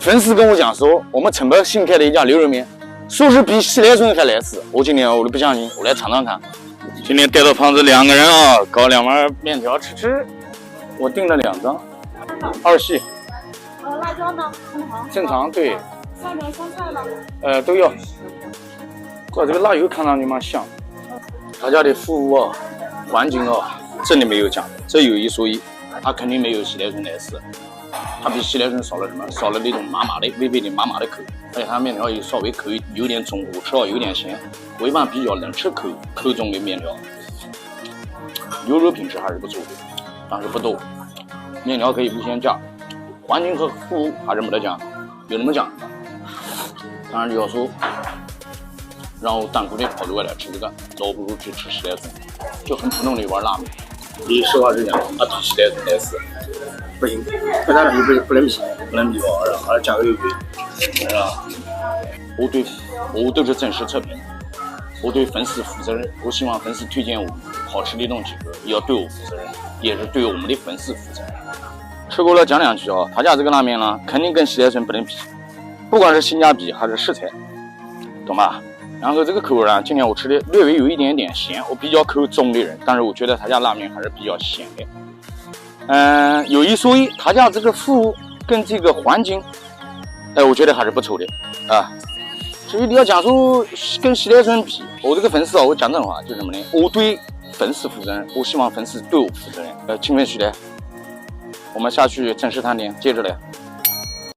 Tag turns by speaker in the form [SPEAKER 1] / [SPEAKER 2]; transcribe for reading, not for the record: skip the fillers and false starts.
[SPEAKER 1] 粉丝跟我讲说，我们城北新开的一家牛肉面，说是比喜来顺还难吃。我今天我都不相信，我来尝尝看。今天带着胖子2个人啊，搞2碗面条吃。我订了2张，2系。
[SPEAKER 2] 辣椒呢？
[SPEAKER 1] 正常对。
[SPEAKER 2] 下面香菜呢？
[SPEAKER 1] 都要。哇，这个辣油看上去蛮香。他家的服务啊，环境啊，真的没有讲，这有一说一，它肯定没有喜来顺难吃。它比喜来顺少了什么？少了那种麻麻的、微微的麻麻的口，而且它面条也稍微口有点重，我吃到有点咸。我一般比较能吃口重的面条。牛肉品质还是不错的，但是不多。面条可以无限加，环境和服务还是没得讲，有那么讲。当然就要说，让我单独的跑到外来吃这个，倒不如去吃喜来顺，就很普通的一碗拉面。你实话实讲，它比喜来顺难吃。不行，和它比不能比，不能比吧，而价格又贵，是吧？我都是真实测评，我对粉丝负责任，我希望粉丝推荐我好吃的东西，也要对我负责任，也是对我们的粉丝负责任。吃过了讲2句啊，他家这个拉面呢，肯定跟喜来顺不能比，不管是性价比还是食材，懂吧？然后这个口味呢，今天我吃的略微有一点点咸，我比较口重的人，但是我觉得他家拉面还是比较咸的。有一说一，他家这个服务跟这个环境，我觉得还是不错的啊。至于你要讲说跟喜来顺比，我这个粉丝啊，我讲真话就是什么呢？我对粉丝负责任，我希望粉丝对我负责任。请问徐来，我们下去正式谈点，接着来。